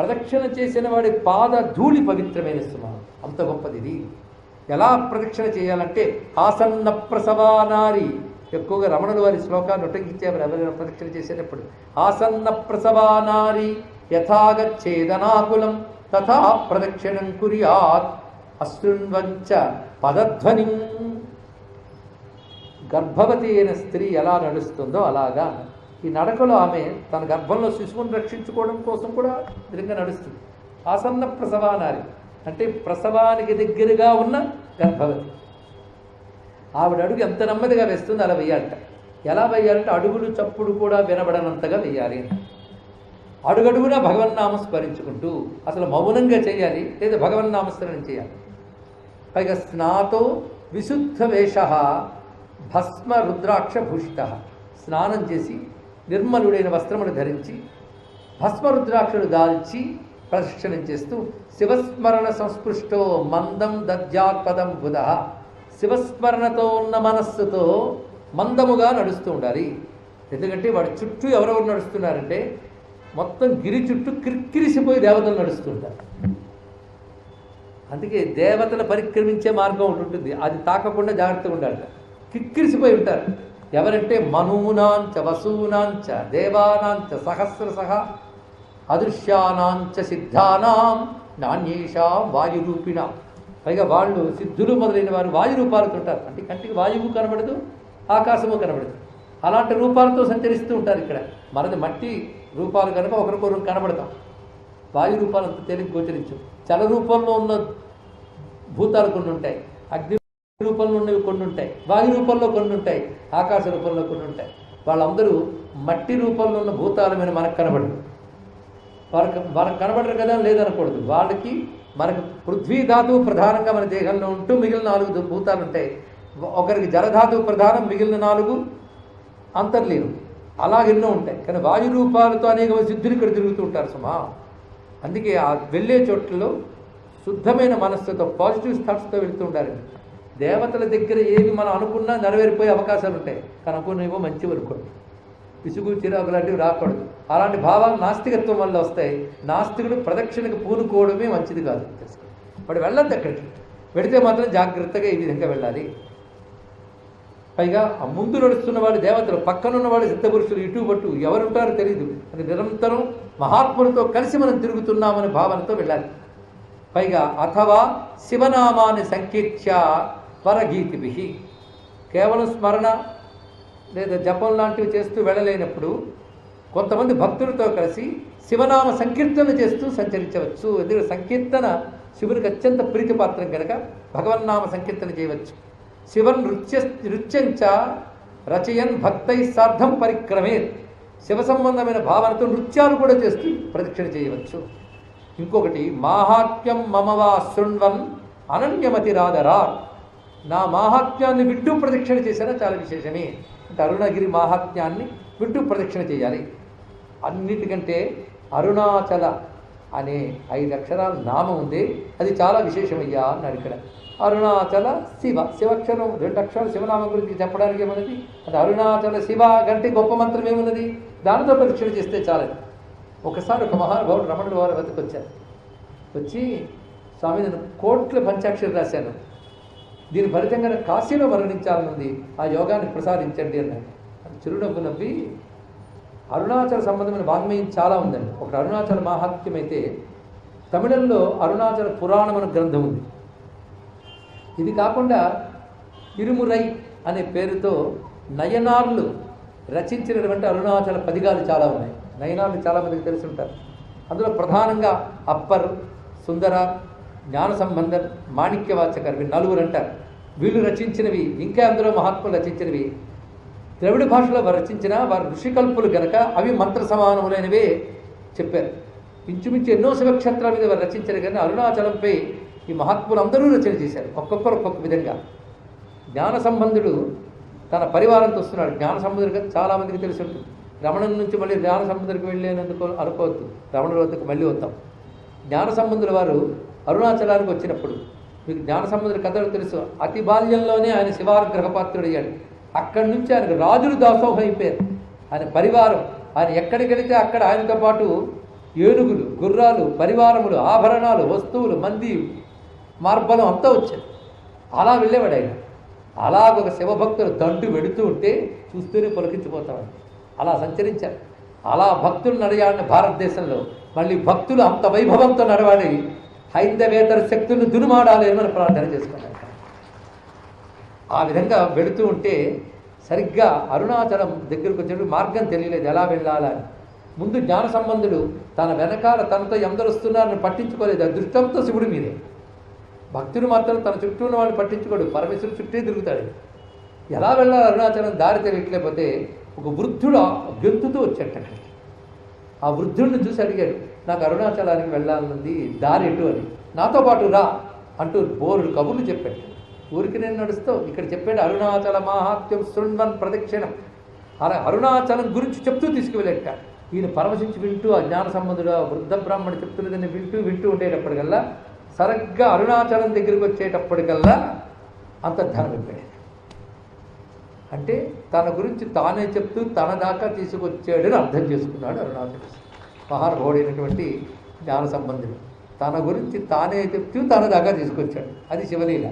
ప్రదక్షిణ చేసిన వాడి పాద ధూళి పవిత్రమైన సుమా, అంత గొప్పది ఇది. ఎలా ప్రదక్షిణ చేయాలంటే ఆసన్న ప్రసవానారి, ఎక్కువగా రమణుల వారి శ్లోకాన్ని ఉటంకించేవారు ఎవరైనా ప్రదక్షిణ చేసేటప్పుడు. ఆసన్న ప్రసవానారి యథాగచ్చేదనాకులం తథా ప్రదక్షిణం కుర్యాత్ అశృణ్వంచ పదధ్వని. గర్భవతి అయిన స్త్రీ ఎలా నడుస్తుందో అలాగా ఈ నడకలో ఆమె తన గర్భంలో శిశువును రక్షించుకోవడం కోసం కూడా దృఢంగా నడుస్తుంది. ఆసన్న ప్రసవానారి అంటే ప్రసవానికి దగ్గరగా ఉన్న గర్భవతి. ఆవిడ అడుగు ఎంత నెమ్మదిగా వేస్తుందో అలా వెయ్యాలట. ఎలా వెయ్యాలంటే అడుగులు చప్పుడు కూడా వినబడనంతగా వెయ్యాలి. అడుగడుగునా భగవన్నామ స్మరించుకుంటూ అసలు మౌనంగా చేయాలి, లేదా భగవన్నామస్మరణం చేయాలి. పైగా స్నాతో విశుద్ధ వేష భస్మ రుద్రాక్ష భూషిత, స్నానం చేసి నిర్మలుడైన వస్త్రములు ధరించి భస్మరుద్రాక్షలు దాల్చి ప్రదక్షిణం చేస్తూ శివస్మరణ సంస్పృష్టో మందం దద్యాత్పదం బుధ, శివస్మరణతో ఉన్న మనస్సుతో మందముగా నడుస్తూ ఉండాలి. ఎందుకంటే వాడి చుట్టూ ఎవరెవరు నడుస్తున్నారంటే మొత్తం గిరి చుట్టూ కిరికిరిసిపోయి దేవతలు నడుస్తుంటారు. అందుకే దేవతలు పరిక్రమించే మార్గం ఒకటి ఉంటుంది, అది తాకకుండా జాగ్రత్తగా ఉండాలి. కిక్కిరిసిపోయి ఉంటారు. ఎవరంటే మనూనాంచ వసూనాంచ దేవానాంచ సహస్రశః అదృశ్యానాంచ సిద్ధానాం నాణ్యేషాం వాయురూపిణ. పైగా వాళ్ళు సిద్ధులు మొదలైన వారు వాయు రూపాలతో ఉంటారు. అంటే కంటికి వాయువు కనబడదు, ఆకాశము కనబడదు, అలాంటి రూపాలతో సంచరిస్తూ ఉంటారు. ఇక్కడ మనది మట్టి రూపాలు కనుక ఒకరికొకరు కనబడతాం. వాయు రూపాలు అంత తేలిక గోచరించు. చల రూపంలో ఉన్న భూతాలు కొన్ని ఉంటాయి, అగ్ని రూపంలో ఉన్నవి కొన్ని ఉంటాయి, వాయు రూపంలో కొన్ని ఉంటాయి, ఆకాశ రూపంలో కొన్ని ఉంటాయి. వాళ్ళందరూ మట్టి రూపంలో ఉన్న భూతాల మీద మనకు కనబడరు. వాళ్ళకి కనబడరు కదా లేదనకూడదు. వాళ్ళకి మనకు పృథ్వీ ధాతువు ప్రధానంగా మన దేహంలో ఉంటూ మిగిలిన 4 భూతాలు ఉంటాయి. ఒకరికి జలధాతువు ప్రధానం, మిగిలిన 4 అంతర్లీనం, అలాగెన్నో ఉంటాయి. కానీ వాయు రూపాలతో అనేక సిద్ధులు ఇక్కడ తిరుగుతూ ఉంటారు సుమా. అందుకే ఆ వెళ్ళే చోట్లలో శుద్ధమైన మనస్సుతో పాజిటివ్ థాట్స్తో వెళుతూ ఉండాలి. దేవతల దగ్గర ఏవి మనం అనుకున్నా నెరవేరిపోయే అవకాశాలు ఉంటాయి, కానీ అనుకునేవో మంచివి అనుకోండి, విసుగు చిరాకు లాంటివి రాకూడదు. అలాంటి భావాలు నాస్తికత్వం వల్ల వస్తాయి. నాస్తికుడు ప్రదక్షిణకు పూనుకోవడమే మంచిది కాదు. వాడు వెళ్ళద్దు అక్కడికి. వెళితే మాత్రం జాగ్రత్తగా ఈ విధంగా వెళ్ళాలి. పైగా ఆ ముందు నడుస్తున్న వాళ్ళు దేవతలు, పక్కనున్న వాళ్ళు సిద్ధపురుషులు, ఇటు పట్టు ఎవరుంటారో తెలియదు. అది నిరంతరం మహాత్ములతో కలిసి మనం తిరుగుతున్నామనే భావనతో వెళ్ళాలి. పైగా అథవా శివనామాన్ని సంకీర్త్య పరగీతిభి, కేవలం స్మరణ లేదా జపం లాంటివి చేస్తూ వెళ్ళలేనప్పుడు కొంతమంది భక్తులతో కలిసి శివనామ సంకీర్తన చేస్తూ సంచరించవచ్చు. ఎందుకంటే సంకీర్తన శివునికి అత్యంత ప్రీతిపాత్రం కనుక భగవన్నామ సంకీర్తన చేయవచ్చు. శివన్ నృత్యంచ రచయన్ భక్తై సార్థం పరిక్రమే, శివ సంబంధమైన భావనతో నృత్యాలు కూడా చేస్తూ ప్రదక్షిణ చేయవచ్చు. ఇంకొకటి మాహాత్మ్యం మమవా శృణ్వన్ అనన్యమతి రాధరా, నా మాహాత్మ్యాన్ని వింటూ ప్రదక్షిణ చేసినా చాలా విశేషమే. అంటే అరుణగిరి మాహాత్మ్యాన్ని వింటూ ప్రదక్షిణ చేయాలి. అన్నిటికంటే అరుణాచల అనే 5 అక్షరాల నామం ఉంది, అది చాలా విశేషమయ్యా అన్నాడు ఇక్కడ. అరుణాచల శివ, శివక్షరం 2 అక్షరాలు శివనామం గురించి చెప్పడానికి ఏమన్నది, అది అరుణాచల శివ కంటే గొప్ప మంత్రం ఏమున్నది, దానితో ప్రదక్షిణ చేస్తే చాలని. ఒకసారి ఒక మహానుభావుడు రమణుడు వారి వద్దకు వచ్చారు. వచ్చి స్వామి నేను కోట్ల పంచాక్షరి రాశాను, దీని ఫలితంగా కాశీలో మరణించాలనుంది, ఆ యోగాన్ని ప్రసాదించండి అన్నాడు. చిరునవ్వు నవ్వి అరుణాచల సంబంధమైన వాగ్మయం చాలా ఉందండి. ఒకటి అరుణాచల మాహాత్మ్యం అయితే తమిళంలో అరుణాచల పురాణం అనే గ్రంథం ఉంది. ఇది కాకుండా ఇరుమురై అనే పేరుతో నయనార్లు రచించినటువంటి అరుణాచల పదిగాలు చాలా ఉన్నాయి. నయనార్లు చాలామందికి తెలిసి ఉంటారు. అందులో ప్రధానంగా అప్పర్, సుందర, జ్ఞాన సంబంధర్, మాణిక్యవాచకర్, 4 అంటారు. వీళ్ళు రచించినవి, ఇంకా అందులో మహాత్ములు రచించినవి ద్రవిడ భాషలో వారు రచించిన వారు ఋషికల్పులు గనక అవి మంత్ర సమానములైనవే చెప్పారు. ఇంచుమించు ఎన్నో శివక్షేత్రాల మీద వారు రచించారు. కానీ అరుణాచలంపై ఈ మహాత్ములు అందరూ రచన చేశారు, ఒక్కొక్కరు ఒక్కొక్క విధంగా. జ్ఞాన సంబంధుడు తన పరివారంతో వస్తున్నాడు. జ్ఞాన సంబంధుడిగా చాలామందికి తెలిసి ఉంటుంది. రమణుల నుంచి మళ్ళీ జ్ఞాన సంబంధుడికి వెళ్ళేందుకు అనుకోవద్దు, రమణుల వద్దకు మళ్ళీ వద్దాం. జ్ఞాన సంబంధుల వారు అరుణాచలానికి వచ్చినప్పుడు మీకు జ్ఞాన సంబంధుడి కథలు తెలుసు. అతి బాల్యంలోనే ఆయన శివానుగ్రహ పాత్రుడయ్యాడు. అక్కడి నుంచి ఆయనకు రాజులు దాసోహం అయిపోయారు. ఆయన పరివారం, ఆయన ఎక్కడికి వెళితే అక్కడ ఆయనతో పాటు ఏనుగులు, గుర్రాలు, పరివారములు, ఆభరణాలు, వస్తువులు, మంది, మార్బలం అంతా వచ్చాయి. అలా వెళ్ళేవాడు ఆయన. అలాగొక శివభక్తులు దండు వెడుతూ ఉంటే చూస్తూనే పొలకించిపోతామండి. అలా సంచరించారు. అలా భక్తులు నడయాడిన భారతదేశంలో మళ్ళీ భక్తులు అంత వైభవంతో నడవాడి హైందవేతర శక్తులను దునుమాడాలి అని మనం ప్రార్థన చేసుకున్నాం. ఆ విధంగా వెళుతూ ఉంటే సరిగ్గా అరుణాచలం దగ్గరకు వచ్చేటప్పుడు మార్గం తెలియలేదు, ఎలా వెళ్ళాలని. ముందు జ్ఞాన సంబంధుడు తన వెనకాల తనతో ఎందరు వస్తున్నారని పట్టించుకోలేదు. ఆ దృష్టంతో శివుడి మీదే. భక్తుడు మాత్రం తన చుట్టూ ఉన్న వాళ్ళు పట్టించుకోడు, పరమేశ్వరుడు చుట్టే తిరుగుతాడు. ఎలా వెళ్ళాలి అరుణాచలం దారి తెలియట్లేకపోతే ఒక వృద్ధుడు గెంతుతూ వచ్చాడు అక్కడికి. ఆ వృద్ధుడిని చూసి అడిగాడు, నాకు అరుణాచలానికి వెళ్ళాలన్నది, దారి ఎటు అని. నాతో పాటు రా అంటూ బోరుడు కబుర్లు చెప్పాడు. ఊరికి నేను నడుస్తూ ఇక్కడ చెప్పాడు అరుణాచల మాహాత్మ్యం శృణ్వన్ ప్రదక్షిణం. అలా అరుణాచలం గురించి చెప్తూ తీసుకువెళ్ళట. ఈయన పరవశించి వింటూ ఆ జ్ఞాన సంబంధుడు వృద్ధ బ్రాహ్మణుడు చెప్తున్నదని వింటూ ఉండేటప్పటికల్లా సరిగ్గా అరుణాచలం దగ్గరికి వచ్చేటప్పటికల్లా అంతర్ధానం అయిపోయాడు. అంటే తన గురించి తానే చెప్తూ తన దాకా తీసుకొచ్చాడని అర్థం చేసుకున్నాడు అరుణాచలం. మహానుభావుడైనటువంటి జ్ఞాన సంబంధుడు తన గురించి తానే చెప్తూ తన దాకా తీసుకొచ్చాడు. అది శివలీల.